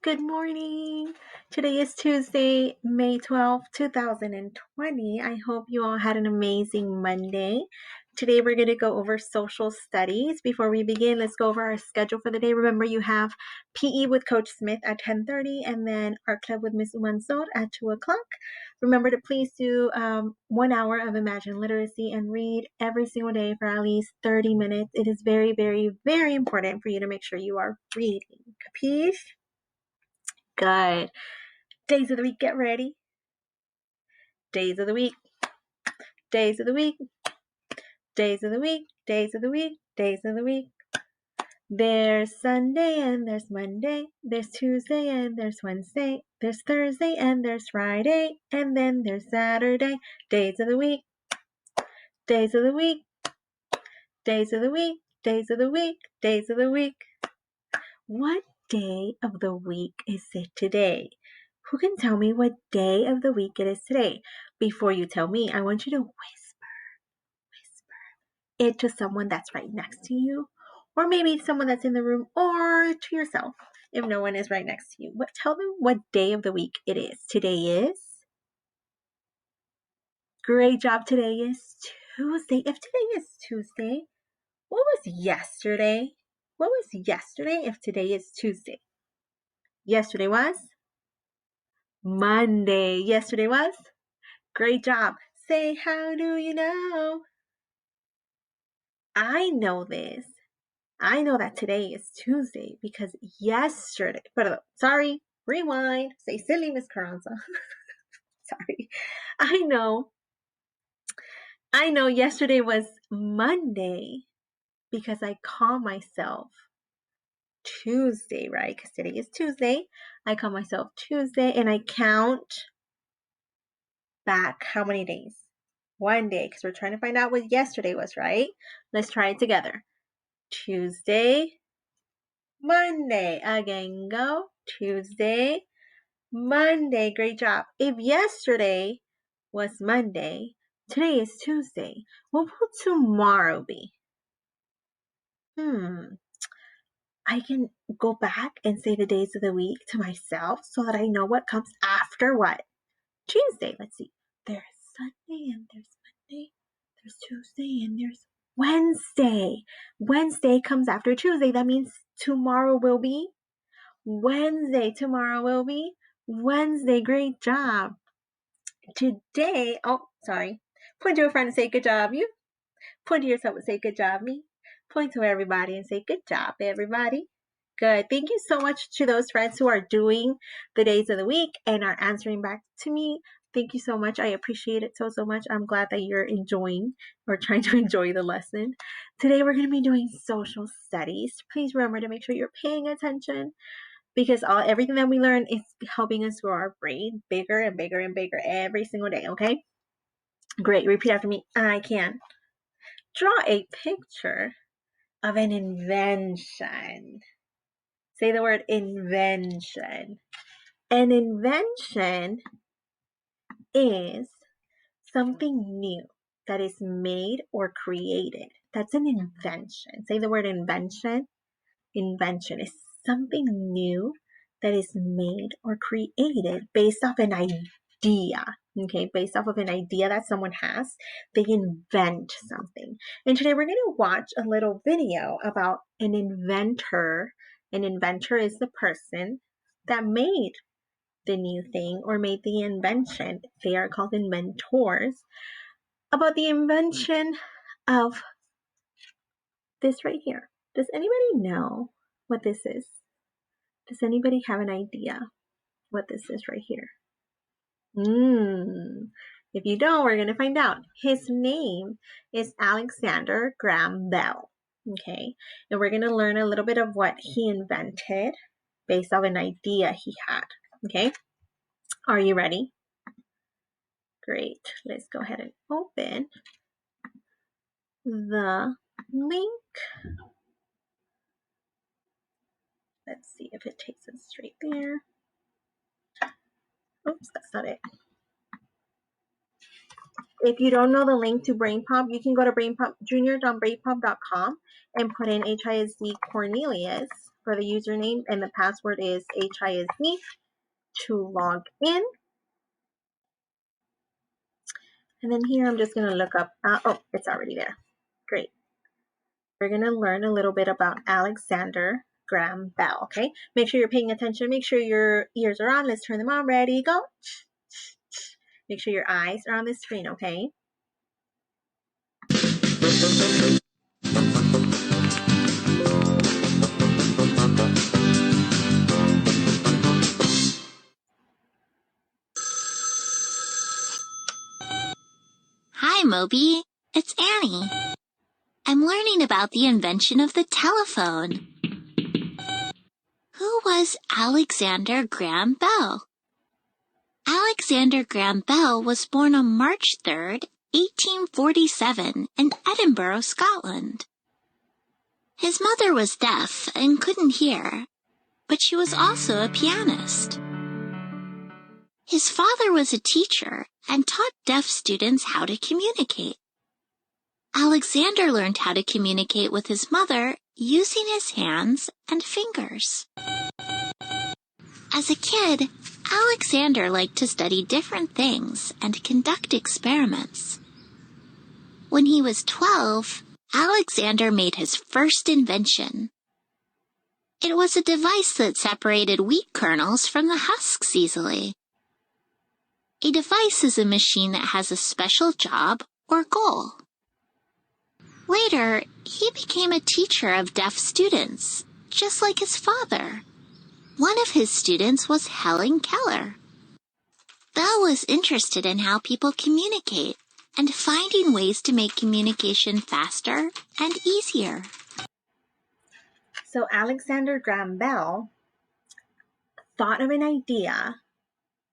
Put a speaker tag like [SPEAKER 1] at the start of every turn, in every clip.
[SPEAKER 1] Good morning. Today is Tuesday, May 12th, 2020. I hope you all had an amazing Monday. Today we're going to go over social studies. Before we begin, let's go over our schedule for the day. Remember, you have PE with Coach Smith at 10:30 and then Art Club with Miss Mansor at 2 o'clock. Remember to please do 1 hour of Imagine Literacy and read every single day for at least 30 minutes. It is very, very, very important for you to make sure you are reading. Capiche? Good. Days of the week, get ready. Days of the week. Days of the week. Days of the week. Days of the week. Days of the week. There's Sunday and there's Monday. There's Tuesday and there's Wednesday. There's Thursday and there's Friday. And then there's Saturday. Days of the week. Days of the week. Days of the week. Days of the week. Days of the week. What day of the week is it today? Who can tell me what day of the week it is today? Before you tell me, I want you to whisper it to someone that's right next to you, or maybe someone that's in the room, or to yourself if no one is right next to you. Tell them what day of the week it is. Today is. Great job. Today is Tuesday. If today is Tuesday, what was yesterday? What was yesterday if today is Tuesday? Yesterday was Monday. Yesterday was? Great job. Say, how do you know? I know this. I know that today is Tuesday because yesterday, rewind. Say silly, Miss Carranza. Sorry. I know yesterday was Monday because I call myself Tuesday, right? Because today is Tuesday. I call myself Tuesday and I count back how many days? One day, because we're trying to find out what yesterday was, right? Let's try it together. Tuesday, Monday. Again, go. Tuesday, Monday. Great job. If yesterday was Monday, today is Tuesday. What will tomorrow be? I can go back and say the days of the week to myself so that I know what comes after what? Tuesday. Let's see. There's Sunday and there's Monday. There's Tuesday and there's Wednesday. Wednesday comes after Tuesday. That means tomorrow will be Wednesday. Tomorrow will be Wednesday. Great job. Today, point to a friend and say, good job, you. Point to yourself and say, good job, me. Point to everybody and say, good job, everybody. Good. Thank you so much to those friends who are doing the days of the week and are answering back to me. Thank you so much. I appreciate it so much. I'm glad that you're enjoying or trying to enjoy the lesson. Today we're going to be doing social studies. Please remember to make sure you're paying attention because everything that we learn is helping us grow our brain bigger and bigger and bigger every single day, okay? Great. Repeat after me. I can draw a picture of an invention. Say the word invention. An invention is something new that is made or created. That's an invention. Say the word invention. Invention is something new that is made or created based off an idea. Okay, based off of an idea that someone has, they invent something. And today we're going to watch a little video about an inventor. An inventor is the person that made the new thing or made the invention. They are called inventors. About the invention of this right here. Does anybody know what this is? Does anybody have an idea what this is right here? If you don't, we're going to find out. His name is Alexander Graham Bell. Okay, and we're going to learn a little bit of what he invented based on an idea he had. Okay, are you ready? Great. Let's go ahead and open the link. Let's see if it takes us straight there. Oops, that's not it. If you don't know the link to BrainPop, you can go to junior.brainpop.com and put in HISD Cornelius for the username, and the password is HISD to log in. And then here I'm just going to look up, oh, it's already there. Great. We're going to learn a little bit about Alexander Graham Bell, okay? Make sure you're paying attention. Make sure your ears are on. Let's turn them on. Ready, go. Make sure your eyes are on the screen, okay?
[SPEAKER 2] Hi, Moby. It's Annie. I'm learning about the invention of the telephone. Who was Alexander Graham Bell? Alexander Graham Bell was born on March 3rd, 1847, in Edinburgh, Scotland. His mother was deaf and couldn't hear, but she was also a pianist. His father was a teacher and taught deaf students how to communicate. Alexander learned how to communicate with his mother using his hands and fingers. As a kid, Alexander liked to study different things and conduct experiments. When he was 12, Alexander made his first invention. It was a device that separated wheat kernels from the husks easily. A device is a machine that has a special job or goal. Later, he became a teacher of deaf students, just like his father. One of his students was Helen Keller. Bell was interested in how people communicate and finding ways to make communication faster and easier.
[SPEAKER 1] So Alexander Graham Bell thought of an idea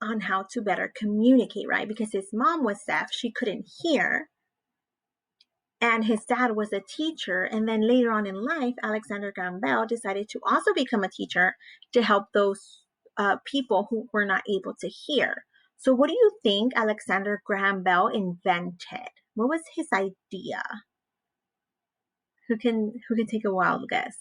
[SPEAKER 1] on how to better communicate, right? Because his mom was deaf, she couldn't hear. And his dad was a teacher. And then later on in life, Alexander Graham Bell decided to also become a teacher to help those people who were not able to hear. So what do you think Alexander Graham Bell invented? What was his idea? Who can take a wild guess?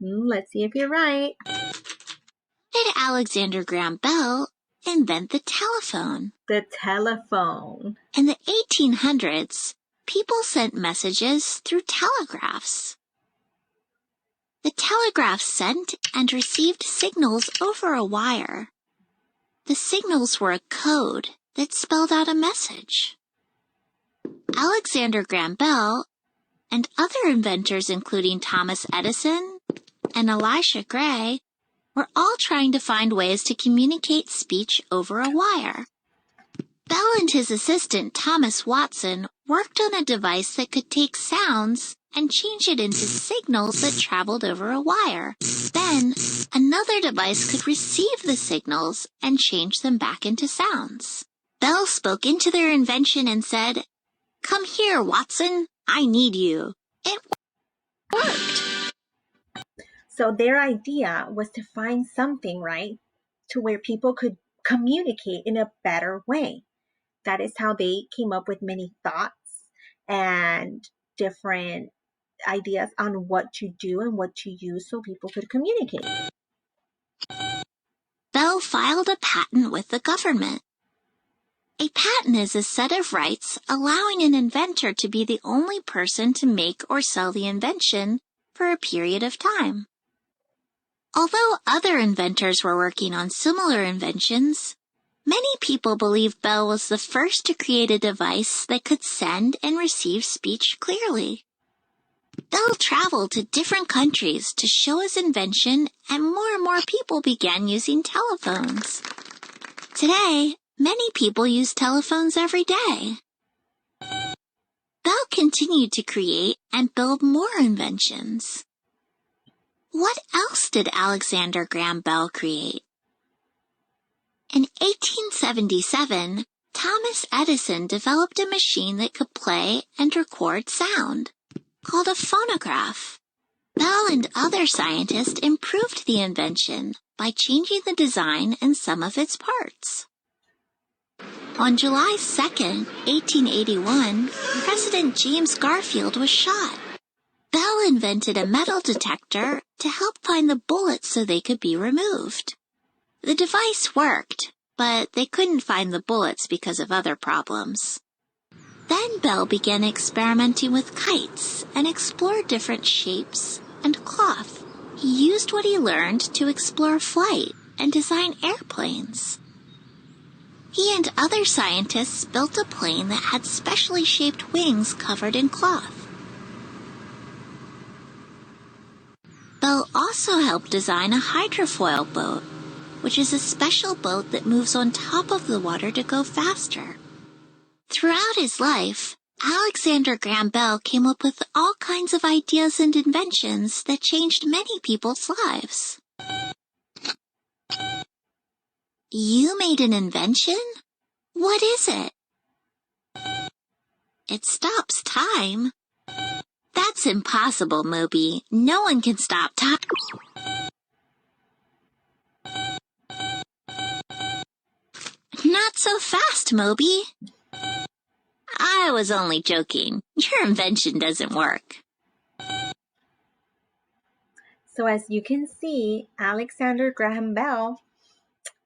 [SPEAKER 1] Let's see if you're right.
[SPEAKER 2] Did Alexander Graham Bell invent the telephone?
[SPEAKER 1] The telephone.
[SPEAKER 2] In the 1800s, people sent messages through telegraphs. The telegraph sent and received signals over a wire. The signals were a code that spelled out a message. Alexander Graham Bell and other inventors, including Thomas Edison and Elisha Gray, were all trying to find ways to communicate speech over a wire. Bell and his assistant, Thomas Watson, worked on a device that could take sounds and change it into signals that traveled over a wire. Then, another device could receive the signals and change them back into sounds. Bell spoke into their invention and said, "Come here, Watson. I need you." It worked.
[SPEAKER 1] So their idea was to find something, right, to where people could communicate in a better way. That is how they came up with many thoughts and different ideas on what to do and what to use so people could communicate.
[SPEAKER 2] Bell filed a patent with the government. A patent is a set of rights allowing an inventor to be the only person to make or sell the invention for a period of time. Although other inventors were working on similar inventions, many people believe Bell was the first to create a device that could send and receive speech clearly. Bell traveled to different countries to show his invention, and more people began using telephones. Today, many people use telephones every day. Bell continued to create and build more inventions. What else did Alexander Graham Bell create? In 1877, Thomas Edison developed a machine that could play and record sound, called a phonograph. Bell and other scientists improved the invention by changing the design and some of its parts. On July 2, 1881, President James Garfield was shot. Bell invented a metal detector to help find the bullets so they could be removed. The device worked, but they couldn't find the bullets because of other problems. Then Bell began experimenting with kites and explored different shapes and cloth. He used what he learned to explore flight and design airplanes. He and other scientists built a plane that had specially shaped wings covered in cloth. Bell also helped design a hydrofoil boat, which is a special boat that moves on top of the water to go faster. Throughout his life, Alexander Graham Bell came up with all kinds of ideas and inventions that changed many people's lives. You made an invention? What is it? It stops time. That's impossible, Moby. No one can stop time. Not so fast, Moby. I was only joking. Your invention doesn't work.
[SPEAKER 1] So as you can see, Alexander Graham Bell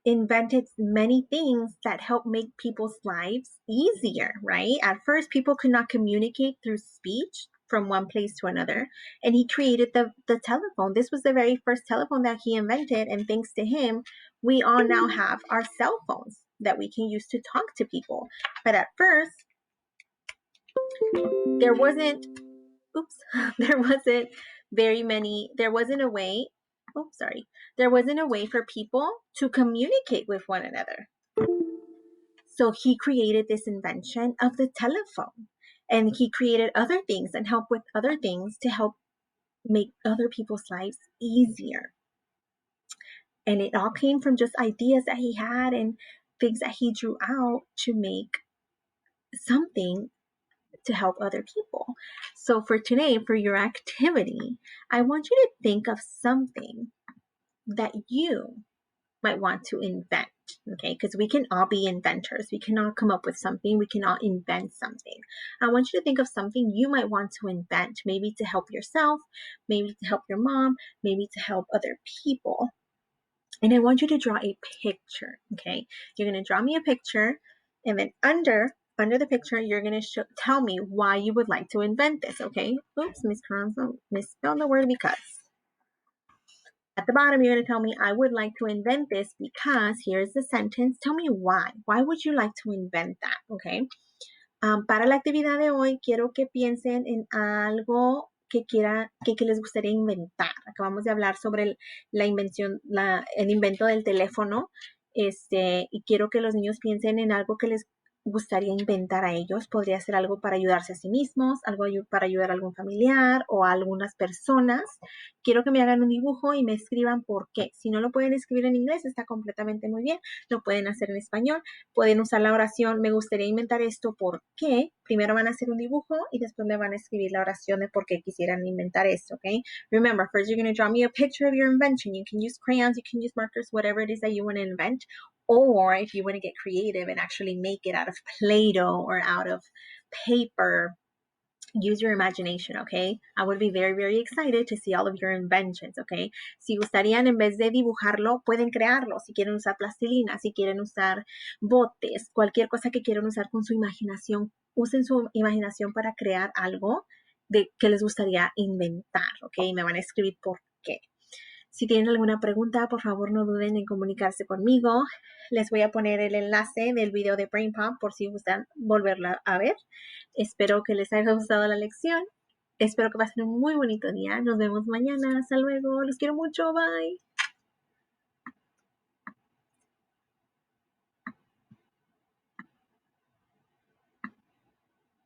[SPEAKER 1] invented many things that help make people's lives easier, right? At first, people could not communicate through speech from one place to another, and he created the telephone. This was the very first telephone that he invented, and thanks to him, we all now have our cell phones that we can use to talk to people. But at first, there wasn't there wasn't a way, there wasn't a way for people to communicate with one another. So he created this invention of the telephone, and he created other things and helped with other things to help make other people's lives easier. And it all came from just ideas that he had and things that he drew out to make something to help other people. So for today, for your activity, I want you to think of something that you might want to invent, okay? Because we can all be inventors. We can all come up with something. We can all invent something. I want you to think of something you might want to invent, maybe to help yourself, maybe to help your mom, maybe to help other people. And I want you to draw a picture, okay? You're going to draw me a picture, and then under the picture, you're going to tell me why you would like to invent this, okay? Oops, Miss Carranza misspelled the word because. At the bottom, you're going to tell me, I would like to invent this because here's the sentence. Tell me why. Why would you like to invent that? Okay. Para la actividad de hoy, quiero que piensen en algo que les gustaría inventar. Acabamos de hablar sobre la invención, el invento del teléfono. Y quiero que los niños piensen en algo que les gustaría inventar a ellos. Podría ser algo para ayudarse a sí mismos, algo para ayudar a algún familiar o a algunas personas. Quiero que me hagan un dibujo y me escriban por qué. Si no lo pueden escribir en inglés, está completamente muy bien. Lo pueden hacer en español. Pueden usar la oración, me gustaría inventar esto, ¿por qué? Primero van a hacer un dibujo y después me van a escribir la oración de por qué quisieran inventar esto, ¿ok? Remember, first you're going to draw me a picture of your invention. You can use crayons, you can use markers, whatever it is that you want to invent. Or if you want to get creative and actually make it out of Play-Doh or out of paper, use your imagination, okay? I would be very, very excited to see all of your inventions, okay? Si gustarían, en vez de dibujarlo, pueden crearlo. Si quieren usar plastilina, si quieren usar botes, cualquier cosa que quieran usar con su imaginación, usen su imaginación para crear algo que les gustaría inventar, okay? Me van a escribir por qué. Si tienen alguna pregunta, por favor no duden en comunicarse conmigo. Les voy a poner el enlace del video de Brain Pop por si gustan volverla a ver. Espero que les haya gustado la lección. Espero que pasen un muy bonito día. Nos vemos mañana. Hasta luego. Los quiero mucho. Bye.